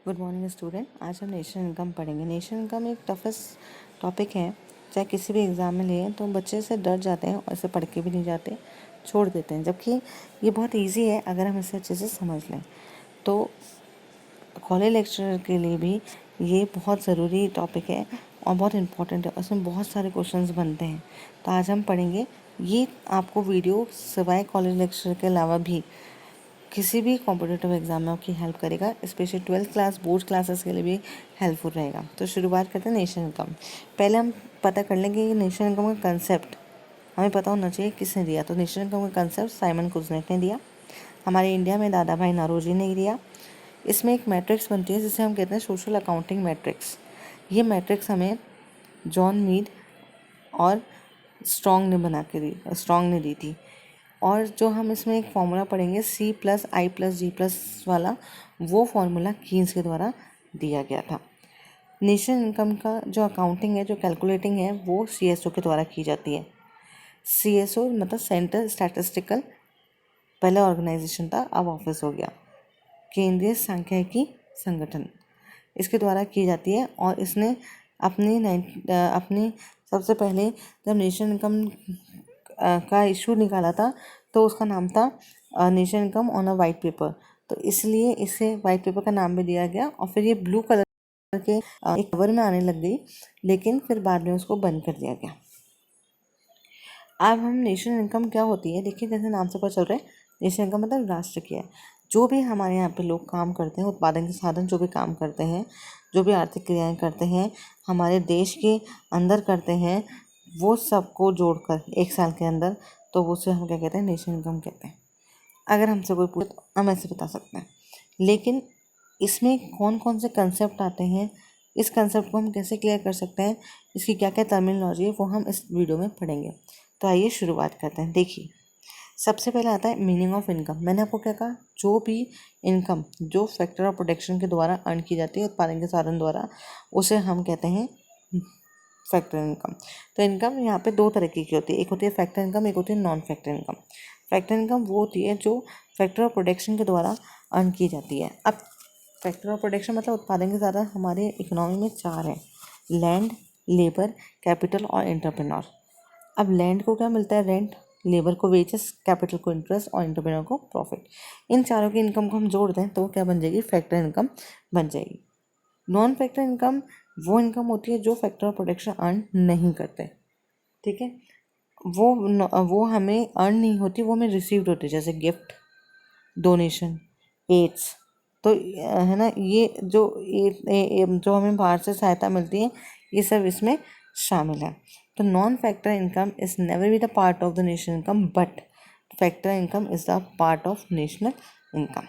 Good morning student. आज हम national income पढ़ेंगे। नेशनल इनकम एक टफेस्ट टॉपिक है, चाहे किसी भी एग्ज़ाम में लें तो बच्चे से डर जाते हैं और इसे पढ़ के भी नहीं जाते, छोड़ देते हैं, जबकि ये बहुत इजी है अगर हम इसे अच्छे से समझ लें। तो कॉलेज लेक्चरर के लिए भी ये बहुत ज़रूरी टॉपिक है और बहुत इम्पॉर्टेंट है। उसमें बहुत सारे क्वेश्चंस बनते हैं। तो आज हम पढ़ेंगे। ये आपको वीडियो सिवाय कॉलेज लेक्चर के अलावा भी किसी भी कॉम्पिटिटिव एग्जाम में आपकी हेल्प करेगा, specially 12th class board classes के लिए भी हेल्पफुल रहेगा। तो शुरुआत करते हैं नेशनल इनकम। पहले हम पता कर लेंगे कि नेशनल इनकम का कंसेप्ट हमें पता होना चाहिए किसने दिया। तो नेशनल इनकम का कंसेप्ट साइमन कुजनेट ने दिया। हमारे इंडिया में दादा भाई नौरोजी ने दिया। इसमें एक मैट्रिक्स बनती है जिसे हम कहते हैं सोशल अकाउंटिंग मैट्रिक्स। ये मैट्रिक्स हमें जॉन मीड और स्ट्रॉन्ग ने दी थी। और जो हम इसमें एक फॉर्मूला पढ़ेंगे C+I+G+ वाला, वो फॉर्मूला कीन्स के द्वारा दिया गया था। नेशनल इनकम का जो अकाउंटिंग है, जो कैलकुलेटिंग है, वो CSO के द्वारा की जाती है। CSO मतलब सेंट्रल स्टैटिस्टिकल, पहले ऑर्गेनाइजेशन था, अब ऑफिस हो गया, केंद्रीय सांख्यिकी संगठन, इसके द्वारा की जाती है। और इसने अपनी सबसे पहले जब नेशनल इनकम का इशू निकाला था तो उसका नाम था national income on a white paper. तो इसलिए इसे वाइट पेपर का नाम भी दिया गया और फिर ये ब्लू कलर के एक कवर में आने लग गई, लेकिन फिर बाद में उसको बंद कर दिया गया। अब हम नेशनल इनकम क्या होती है देखिए। जैसे नाम से पता चल रहा है, नेशनल इनकम मतलब राष्ट्र की है। जो भी हमारे यहाँ पे लोग काम करते हैं, उत्पादन के साधन जो भी काम करते हैं, जो भी आर्थिक क्रियाएं करते हैं, हमारे देश के अंदर करते हैं, वो सबको जोड़कर एक साल के अंदर, तो उसे हम क्या कहते हैं, नेशनल इनकम कहते हैं। अगर हमसे कोई पूछे तो हम ऐसे बता सकते हैं। लेकिन इसमें कौन कौन से कंसेप्ट आते हैं, इस कंसेप्ट को हम कैसे क्लियर कर सकते हैं, इसकी क्या क्या टर्मिनोलॉजी है, वो हम इस वीडियो में पढ़ेंगे। तो आइए शुरुआत करते हैं। देखिए, सबसे पहले आता है मीनिंग ऑफ इनकम। मैंने आपको क्या कहा, जो भी इनकम जो फैक्टर ऑफ प्रोडक्शन के द्वारा अर्न की जाती है, उत्पादन के साधन द्वारा, उसे हम कहते हैं फैक्टर इनकम। तो इनकम यहाँ पे दो तरीके की होती है, एक होती है फैक्टर इनकम, एक होती है non factor income. Factor income वो होती है जो फैक्टर ऑफ प्रोडक्शन के द्वारा अर्न की जाती है। अब फैक्टर ऑफ प्रोडक्शन मतलब उत्पादन के साधन हमारे इकोनॉमी में चार हैं: लैंड, लेबर, कैपिटल और एंटरप्रेन्योर। अब लैंड को क्या मिलता है, रेंट, लेबर को वेजेस, कैपिटल को इंटरेस्ट और एंटरप्रेन्योर को प्रॉफिट। इन चारों की इनकम को हम जोड़ दें तो क्या बन जाएगी, फैक्टर इनकम बन जाएगी। नॉन फैक्टर इनकम वो इनकम होती है जो फैक्टर ऑफ प्रोडक्शन अर्न नहीं करते, ठीक है। वो हमें अर्न नहीं होती, वो हमें रिसीव्ड होती है, जैसे गिफ्ट, डोनेशन, एड्स। तो है ना, ये जो हमें बाहर से सहायता मिलती है, ये सब इसमें शामिल है। तो non factor income is never be the part of the national income, but factor income is the part of national income.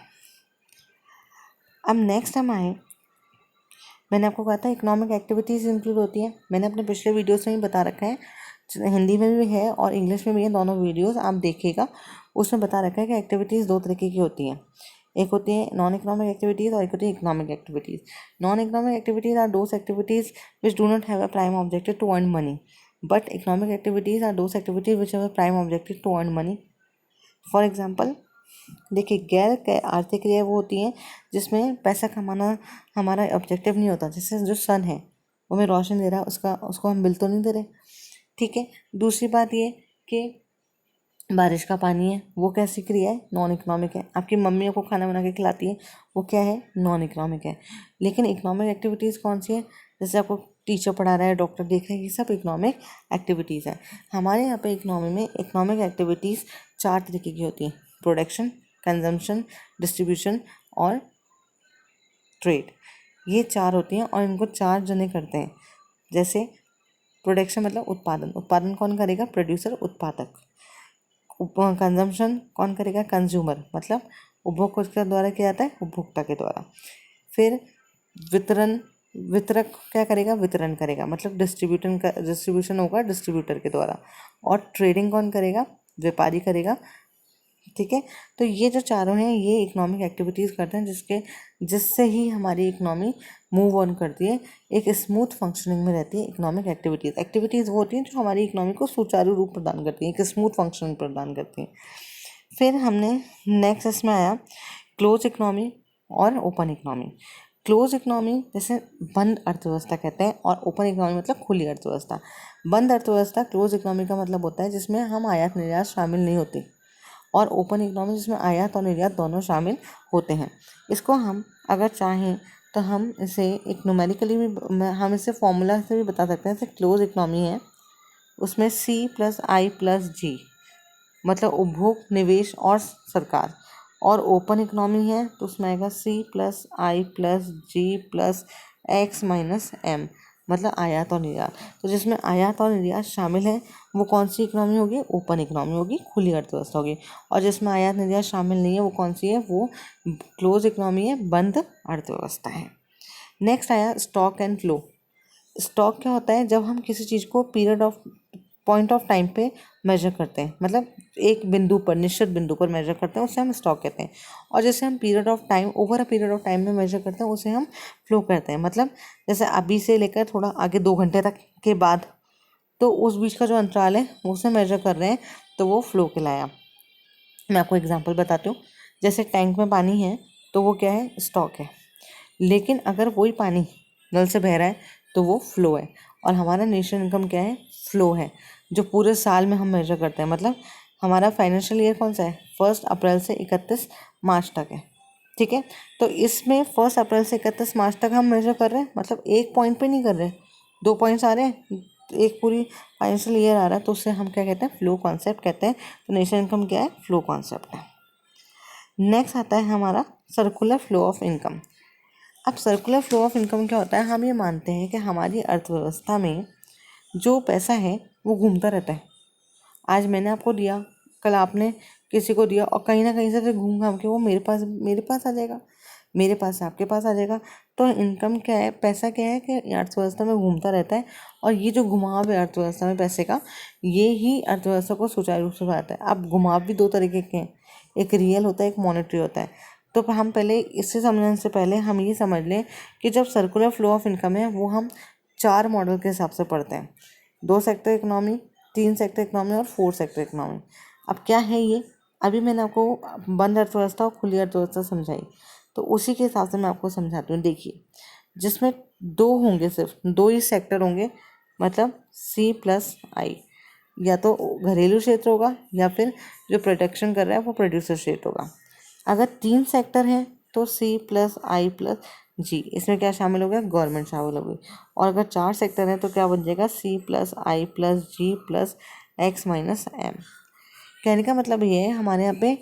अब नेक्स्ट हम आए, मैंने आपको कहा था इकोनॉमिक एक्टिविटीज़ इंक्लूड होती हैं। मैंने अपने पिछले वीडियोस में ही बता रखा है, हिंदी में भी है और इंग्लिश में भी है, दोनों वीडियोस आप देखिएगा। उसमें बता रखा है कि एक्टिविटीज़ दो तरीके की होती हैं, एक होती है नॉन इकोनॉमिक एक्टिविटीज़ और एक होती है economic activities. Non economic activities are those activities which do not have a prime objective to earn money, but economic activities are those activities which have a prime objective to earn money. For example, देखिए, गैर आर्थिक क्रिया वो होती हैं जिसमें पैसा कमाना हमारा ऑब्जेक्टिव नहीं होता। जैसे जो सन है वो हमें रोशनी दे रहा है, उसको हम बिल तो नहीं दे रहे, ठीक है। दूसरी बात ये कि बारिश का पानी है, वो कैसी क्रिया है, नॉन इकोनॉमिक है। आपकी मम्मी को खाना बना के खिलाती है, वो क्या है, नॉन इकोनॉमिक है। लेकिन इकोनॉमिक एक्टिविटीज़ कौन सी है, जैसे आपको टीचर पढ़ा रहा है, डॉक्टर देख रहे हैं, ये सब इकोनॉमिक एक्टिविटीज़ है। हमारे यहाँ पे इकोनॉमी में इकोनॉमिक एक्टिविटीज़ चार तरीके की होती हैं: प्रोडक्शन, कंजम्पशन, डिस्ट्रीब्यूशन और ट्रेड। ये चार होती हैं और इनको चार जने करते हैं। जैसे प्रोडक्शन मतलब उत्पादन, उत्पादन कौन करेगा, प्रोड्यूसर, उत्पादक। कंजम्पशन कौन करेगा, कंज्यूमर, मतलब उपभोग किसके द्वारा किया जाता है, उपभोक्ता के द्वारा। फिर वितरण, वितरक क्या करेगा, वितरण करेगा, मतलब डिस्ट्रीब्यूशन होगा डिस्ट्रीब्यूटर के द्वारा। और ट्रेडिंग कौन करेगा, व्यापारी करेगा, ठीक है। तो ये जो चारों हैं ये इकोनॉमिक एक्टिविटीज़ करते हैं जिससे ही हमारी इकोनॉमी मूव ऑन करती है, एक स्मूथ फंक्शनिंग में रहती है। इकोनॉमिक एक्टिविटीज़ वो होती हैं जो हमारी इकोनॉमी को सुचारू रूप प्रदान करती हैं, एक स्मूथ फंक्शन प्रदान करती हैं। फिर हमने नेक्स्ट इसमें आया क्लोज इकोनॉमी और ओपन इकोनॉमी। क्लोज इकोनॉमी जैसे बंद अर्थव्यवस्था कहते हैं, और ओपन इकोनॉमी मतलब खुली अर्थव्यवस्था। बंद अर्थव्यवस्था क्लोज इकोनॉमी का मतलब होता है जिसमें हम आयात निर्यात शामिल नहीं होती, और ओपन इकोनॉमी जिसमें आयात और निर्यात दोनों शामिल होते हैं। इसको हम अगर चाहें तो हम इसे एक न्यूमेरिकली भी, हम इसे फॉर्मूला से भी बता सकते हैं। जैसे क्लोज इकोनॉमी है उसमें C+I+G मतलब उपभोग, निवेश और सरकार, और ओपन इकोनॉमी है तो उसमें आएगा C+I+G+X-M मतलब आयात और निर्यात। तो जिसमें आयात और निर्यात शामिल है वो कौन सी इकोनॉमी होगी? ओपन इकोनॉमी होगी, खुली अर्थव्यवस्था होगी। और जिसमें आयात निर्यात शामिल नहीं है वो कौन सी है? वो क्लोज इकोनॉमी है, बंद अर्थव्यवस्था है। नेक्स्ट आया स्टॉक एंड फ्लो। स्टॉक क्या होता है? जब हम किसी चीज़ को पॉइंट ऑफ टाइम पे मेजर करते हैं, मतलब एक बिंदु पर, निश्चित बिंदु पर मेजर करते हैं, उसे हम स्टॉक कहते हैं। और जैसे हम period of time, over a period of time में मेजर करते हैं उसे हम फ्लो कहते हैं। मतलब जैसे अभी से लेकर थोड़ा आगे 2 घंटे तक के बाद, तो उस बीच का जो अंतराल है उसे मेजर कर रहे हैं तो वो फ्लो कहलाया। मैं आपको एग्जाम्पल बताती हूँ। जैसे टैंक में पानी है तो वो क्या है? स्टॉक है। लेकिन अगर वही पानी नल से बह रहा है तो वो फ्लो है। और हमारा नेशनल इनकम क्या है? फ्लो है, जो पूरे साल में हम मेजर करते हैं। मतलब हमारा फाइनेंशियल ईयर कौन सा है? 1 अप्रैल से 31 मार्च तक है, ठीक है। तो इसमें 1 अप्रैल से 31 मार्च तक हम मेजर कर रहे हैं, मतलब एक पॉइंट पे नहीं कर रहे, 2 पॉइंट्स आ रहे हैं, एक पूरी फाइनेंशियल ईयर आ रहा है, तो उससे हम क्या कहते हैं? फ्लो कॉन्सेप्ट कहते हैं। तो नेशनल इनकम क्या है? फ्लो कॉन्सेप्ट है। नेक्स्ट आता है हमारा सर्कुलर फ्लो ऑफ इनकम। अब सर्कुलर फ्लो ऑफ इनकम क्या होता है? हम ये मानते हैं कि हमारी अर्थव्यवस्था में जो पैसा है वो घूमता रहता है। आज मैंने आपको दिया, कल आपने किसी को दिया, और कहीं ना कहीं से फिर घूम घाम के वो मेरे पास आ जाएगा, मेरे पास से आपके पास आ जाएगा। तो इनकम क्या है? पैसा क्या है कि अर्थव्यवस्था में घूमता रहता है, और ये जो घुमाव है अर्थव्यवस्था में पैसे का, ये ही अर्थव्यवस्था को सुचारू रूप से बढ़ाता है। अब घुमाव भी 2 तरीके के हैं, एक रियल होता है, एक मॉनेटरी होता है। तो हम पहले इससे समझने से पहले हम ये समझ लें कि जब सर्कुलर फ्लो ऑफ इनकम है वो हम 4 मॉडल के हिसाब से पढ़ते हैं। 2 सेक्टर इकोनॉमी, 3 सेक्टर इकोनॉमी और 4 सेक्टर इकोनॉमी। अब क्या है ये? अभी मैंने आपको बंद अर्थव्यवस्था और खुली अर्थव्यवस्था समझाई, तो उसी के हिसाब से मैं आपको समझाती हूँ। देखिए, जिसमें 2 होंगे, सिर्फ 2 ही सेक्टर होंगे, मतलब C+I, या तो घरेलू क्षेत्र होगा या फिर जो प्रोडक्शन कर रहा है वो प्रोड्यूसर क्षेत्र होगा। अगर 3 सेक्टर हैं तो C+I+G, इसमें क्या शामिल हो गया? गवर्नमेंट शामिल हो गई। और अगर 4 सेक्टर हैं तो क्या बन जाएगा? C+I+G+X-M। कहने का मतलब ये है, हमारे यहाँ पे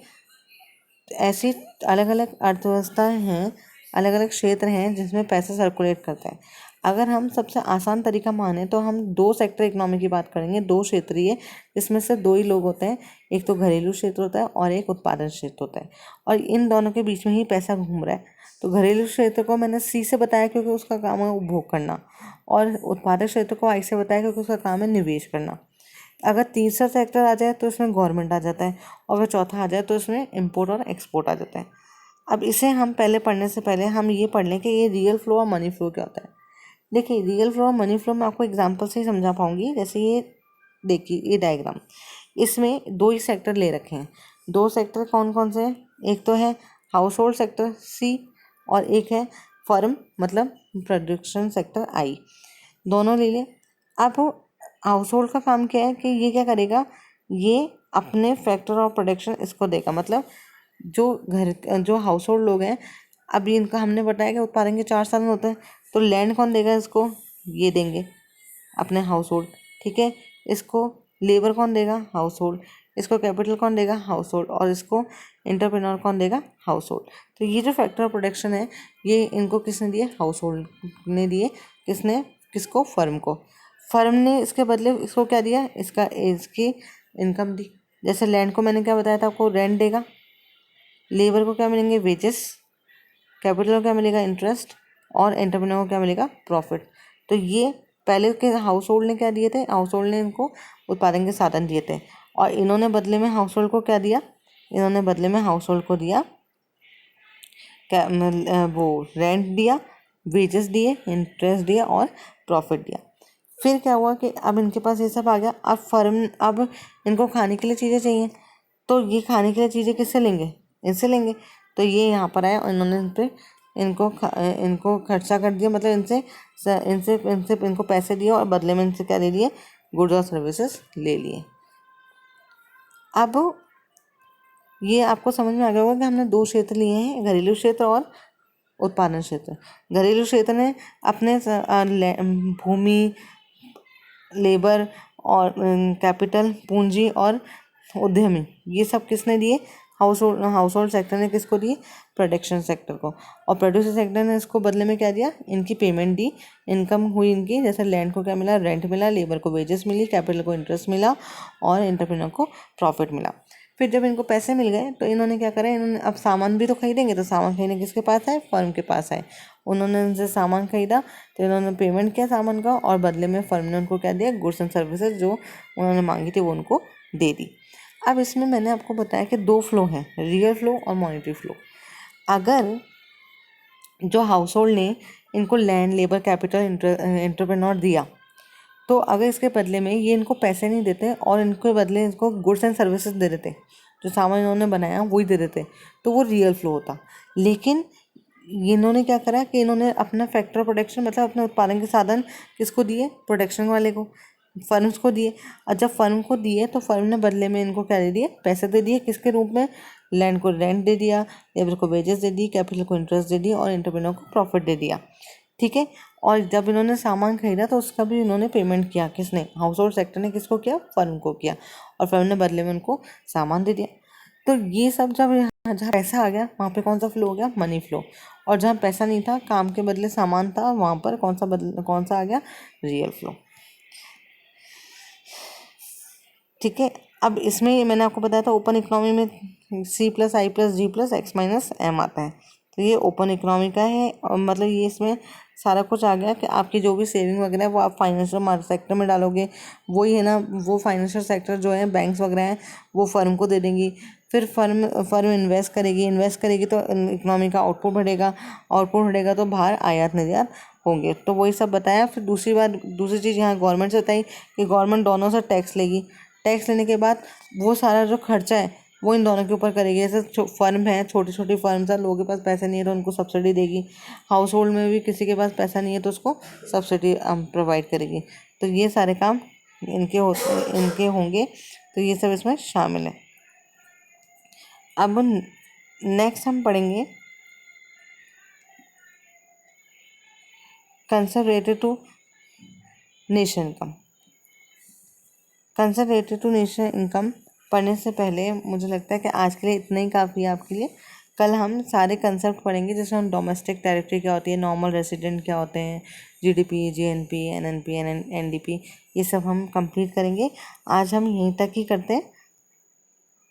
ऐसी अलग अलग अर्थव्यवस्थाएं हैं, अलग अलग क्षेत्र हैं जिसमें पैसा सर्कुलेट करता है। अगर हम सबसे आसान तरीका माने तो हम 2 सेक्टर इकोनॉमी की बात करेंगे, 2 क्षेत्रीय, जिसमें से 2 ही लोग होते हैं, एक तो घरेलू क्षेत्र होता है और एक उत्पादन क्षेत्र होता है, और इन दोनों के बीच में ही पैसा घूम रहा है। तो घरेलू क्षेत्र को मैंने C से बताया क्योंकि उसका काम है उपभोग करना, और उत्पादक क्षेत्र को I से बताया क्योंकि उसका काम है निवेश करना। अगर तीसरा सेक्टर आ जाए तो इसमें गवर्नमेंट आ जाता है, और अगर चौथा आ जाए तो इसमें इम्पोर्ट और एक्सपोर्ट आ जाता है। अब इसे हम पहले पढ़ने से पहले हम ये पढ़ लें कि ये रियल फ्लो और मनी फ्लो क्या होता है। देखिए, रियल फ्लो और मनी फ्लो मैं आपको एग्जांपल से ही समझा पाऊंगी। जैसे ये देखिए, ये डायग्राम, इसमें 2 ही सेक्टर ले रखे हैं। 2 सेक्टर कौन कौन से हैं? एक तो है हाउस होल्ड सेक्टर C, और एक है फर्म मतलब प्रोडक्शन सेक्टर I। दोनों ले लें। अब हाउस होल्ड का काम क्या है कि ये क्या करेगा? ये अपने फैक्टर ऑफ प्रोडक्शन इसको देगा। मतलब जो हाउस होल्ड लोग हैं, अभी इनका हमने बताया कि उत्पादन के 4 साधन होते हैं, तो लैंड कौन देगा इसको? ये देंगे अपने हाउस होल्ड, ठीक है। इसको लेबर कौन देगा? House hold. इसको कैपिटल कौन देगा? House hold. और इसको एंटरप्रेन्योर कौन देगा? House hold. तो ये जो फैक्टर ऑफ प्रोडक्शन है, ये इनको किसने दिए? हाउस होल्ड ने दिए। किसको? फर्म को। फर्म ने इसके बदले इसको क्या दिया? इसकी इनकम दी। जैसे लैंड को मैंने क्या बताया था आपको? रेंट देगा। लेबर को क्या मिलेंगे? वेजेस। कैपिटल को क्या मिलेगा? इंटरेस्ट। और एंटरप्रेन्योर को क्या मिलेगा? प्रॉफिट। तो ये पहले के हाउस होल्ड ने क्या दिए थे? हाउस होल्ड ने इनको उत्पादन के साधन दिए थे, और इन्होंने बदले में हाउस होल्ड को क्या दिया? इन्होंने बदले में हाउस होल्ड को दिया वो रेंट दिया, वेजेस दिए, इंटरेस्ट दिया और प्रॉफिट दिया। फिर क्या हुआ कि अब इनके पास ये सब आ गया। अब इनको खाने के लिए चीज़ें चाहिए, तो ये खाने के लिए चीज़ें किससे लेंगे? इनसे लेंगे। तो ये यहाँ पर आए और इन्होंने इन पर इनको खर्चा कर दिया, मतलब इनसे इनसे इनसे इनको पैसे दिए और बदले में इनसे क्या ले लिए, गुड्स और सर्विसेज ले लिए। अब ये आपको समझ में आ गया होगा कि हमने दो क्षेत्र लिए हैं, घरेलू क्षेत्र और उत्पादन क्षेत्र। घरेलू क्षेत्र ने अपने भूमि, लेबर और कैपिटल, पूंजी और उद्यमी, ये सब किसने दिए, हाउस होल्ड सेक्टर ने किसको दिए, प्रोडक्शन सेक्टर को। और प्रोड्यूसर सेक्टर ने इसको बदले में क्या दिया, इनकी पेमेंट दी, इनकम हुई इनकी, जैसे लैंड को क्या मिला, रेंट मिला, लेबर को वेजेस मिली, कैपिटल को इंटरेस्ट मिला और एंटरप्रेन्योर को प्रॉफिट मिला। फिर जब इनको पैसे मिल गए तो इन्होंने क्या करा, इन्होंने अब सामान भी तो खरीदेंगे, तो सामान खरीदने किसके पास है, फर्म के पास है। उन्होंने उनसे सामान खरीदा तो इन्होंने पेमेंट किया सामान का और बदले में फर्म ने उनको क्या दिया, गुड्स एंड सर्विसेज जो उन्होंने मांगी थी वो उनको दे दी। अब इसमें मैंने आपको बताया कि दो फ्लो हैं, रियल फ्लो और मॉनेटरी फ्लो। अगर जो हाउस होल्ड ने इनको लैंड, लेबर, कैपिटल, एंटरप्रेन्योर दिया, तो अगर इसके बदले में ये इनको पैसे नहीं देते और इनके बदले इनको गुड्स एंड सर्विसेज दे देते, जो सामान इन्होंने बनाया वही दे देते, तो वो रियल फ्लो होता। लेकिन इन्होंने क्या करा कि इन्होंने अपना फैक्टर प्रोडक्शन, मतलब अपने उत्पादन के साधन किसको दिए, प्रोडक्शन वाले को, फर्म्स को दिए। और जब फर्म को दिए तो फर्म ने बदले में इनको क्या दे दिए, पैसे दे दिए, किसके रूप में, लैंड को रेंट दे दिया, लेबर को वेजेस दे दी, कैपिटल को इंटरेस्ट दे दिया और एंटरप्रेन्योर को प्रॉफिट दे दिया। ठीक है। और जब इन्होंने सामान खरीदा तो उसका भी इन्होंने पेमेंट किया, किसने, हाउस होल्ड सेक्टर ने किसको किया, फर्म को किया, और फर्म ने बदले में उनको सामान दे दिया। तो ये सब जब जहाँ पैसा आ गया वहाँ पे कौन सा फ्लो हो गया, मनी फ्लो। और जहाँ पैसा नहीं था, काम के बदले सामान था, वहाँ पर कौन सा आ गया, रियल फ्लो। ठीक है। अब इसमें मैंने आपको बताया था ओपन इकोनॉमी में C+I+G+X-M आता है, तो ये ओपन इकोनॉमी का है। और मतलब ये इसमें सारा कुछ आ गया कि आपकी जो भी सेविंग वगैरह है वो आप फाइनेंशियल सेक्टर में डालोगे, वही है ना, वो फाइनेंशियल सेक्टर जो है बैंक्स वगैरह हैं वो फर्म को दे देंगी। फिर फर्म इन्वेस्ट करेगी तो इकोनॉमी का आउटपुट बढ़ेगा तो बाहर आयात निर्यात होंगे। तो वही सब बताया। फिर दूसरी चीज़ यहाँ गवर्नमेंट से बताई कि गवर्नमेंट दोनों से टैक्स लेगी। टैक्स लेने के बाद वो सारा जो खर्चा है वो इन दोनों के ऊपर करेगी। जैसे फर्म है, छोटी छोटी फर्म्स है, लोगों के पास पैसे नहीं है तो उनको सब्सिडी देगी। हाउस होल्ड में भी किसी के पास पैसा नहीं है तो उसको सब्सिडी प्रोवाइड करेगी। तो ये सारे काम इनके होंगे, तो ये सब इसमें शामिल है। अब नेक्स्ट हम पढ़ेंगे conservative to nation income. Conservative to national income पढ़ने से पहले मुझे लगता है कि आज के लिए इतना ही काफ़ी है आपके लिए। कल हम सारे कंसेप्ट पढ़ेंगे, जैसे हम डोमेस्टिक टेरिटरी क्या होती है, नॉर्मल रेसिडेंट क्या होते हैं, जीडीपी, जीएनपी, एनएनपी, एनडीपी, ये सब हम कंप्लीट करेंगे। आज हम यहीं तक ही करते हैं।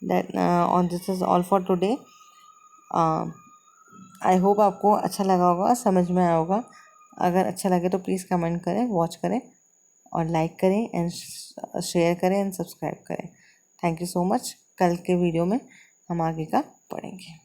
दैट और this is all for today. I hope आपको अच्छा लगा होगा, समझ में आया होगा। अगर अच्छा लगे तो प्लीज़ कमेंट करें, वॉच करें और लाइक करें एंड शेयर करें एंड सब्सक्राइब करें। Thank you so much. कल के वीडियो में हम आगे का पढ़ेंगे।